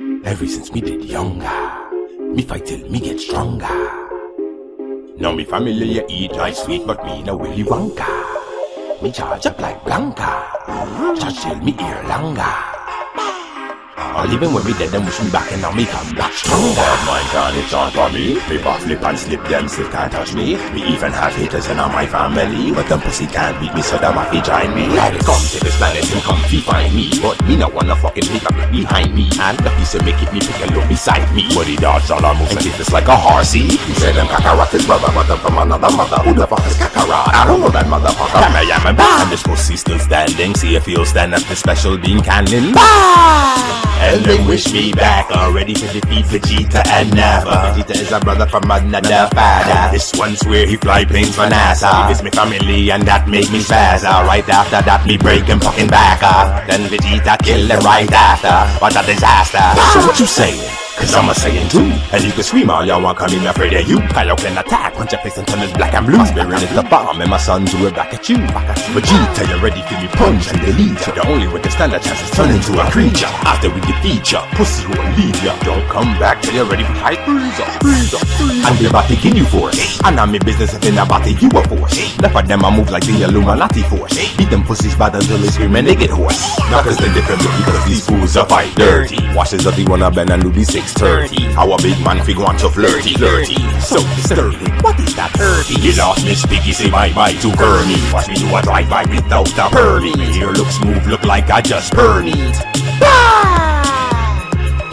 Ever since me did younger, me fight till me get stronger. Now me family you eat like sweet, but me no Willy Wonka. Me charge up like Blanca, charge till me ear longer. Or even when me dead, them wish me back and now me come back stronger. Jamaican, it's on for me. Me pop, flip and slip, them still can't touch me. Me even have haters in my family, but them pussy can't beat me, so them have to join me. How they come to this planet and come fi find me, but me not wanna fucking hit up behind me. And the piece of make it me pick a look beside me. But he dodged all our moves and keep this like a horsey. He said them Kakarot is brother, but them from another mother. Who the fuck is Kakarot? I don't know that motherfucker. Yama and this pussy still standing. See if he'll stand up the special bean cannon. And then wish me back, already to defeat Vegeta and Nappa. Vegeta is a brother from another father. This one swear he fly planes for NASA. He is me family and that make me spaz. Right after that me break him fucking back. Then Vegeta kill him right after. What a disaster. So what you saying? Cause I'm a saying too. And you can scream all y'all want, come in afraid of you. Kyle can attack, punch your face until it's black and blue. My spirit is the bomb and my sons will back at you. Vegeta, you ready for me punch and delete ya. The only way to stand a chance is turn into a creature. After we defeat ya, pussy won't leave ya. Don't come back till you're ready for fight. Freeze up. And they about to kill you for it. And I'm in business if they're about to you a force. Left of them I move like the Illuminati force. Beat them pussies bad until they scream and they get hoarse. Not cause they different because these fools are fight dirty. Washes up the one I bend and do the 630. How a big man fig want to flirty. So disturbing, what is that 30? You lost me Piggy, say bye-bye to Bernie. Watch me do a drive-by without a permit. My hair look smooth, look like I just burned it.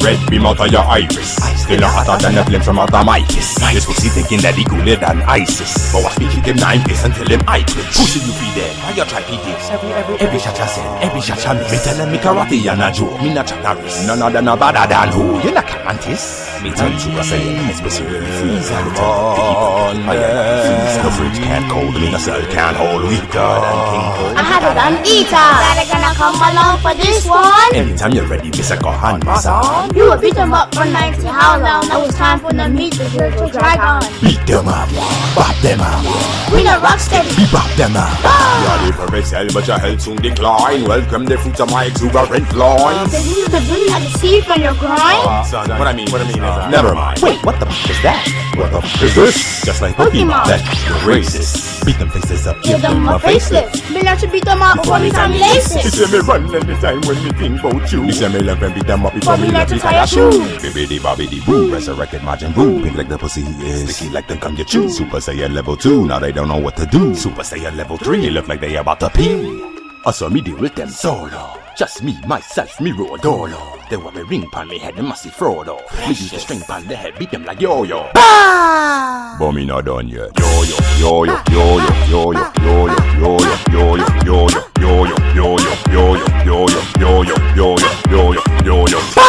Red beam out of your iris. Still hotter than the flame from out of my kiss. This pussy thinking that he cooler than ISIS. But watch me kick him 9 piss until him eye twitch. Pussy you be dead, why you try this? Every shot I send, every shot I miss. Me tell him me karate and a joke, me not try to risk. None of them are better than who, you not Camantis. Me tell you I say, it's pussy really freeze and on. The fridge can't cold me, the cell can't hold weaker than King Cole. I had a gun eater. That gonna come along for this one. Anytime you're ready, miss a go hand, my son. You will beat them up for 90 how long? Now it's time for them meet the virtual dragon. Beat them up, bop them up. We not rock steady. We bop them up. You're live for excel, but your health soon decline. Welcome the fruits of my exuberant loin. Did you the villain at the sea from your grind? Son, what I mean is never mind. Wait, what the fuck is that? What the fuck is this? Just like Pokemon. That's racist. Beat them faces up, give them a facelift. Me not to beat them up before me time laces. You say me run anytime when me think about you. You say me love and beat them up before me let you tie a shoe. Bibbidi bobbidi boo, resurrected Majin Buu. Pink like the pussy he is, sticky like them come get you. Super Saiyan level 2, now they don't know what to do. Super Saiyan level 3, look like they about to pee. Also me deal with them solo. Just me, myself, me roll dolo. They want me ring pan me head, they must see Frodo. Me use the string pan the head, beat them like yo-yo. But me not done yet. Yo-yo, yo-yo, yo-yo, yo-yo, yo-yo, yo-yo, yo-yo, yo-yo, yo-yo, yo-yo, yo-yo, yo-yo, yo-yo, yo-yo, yo-yo, yo-yo.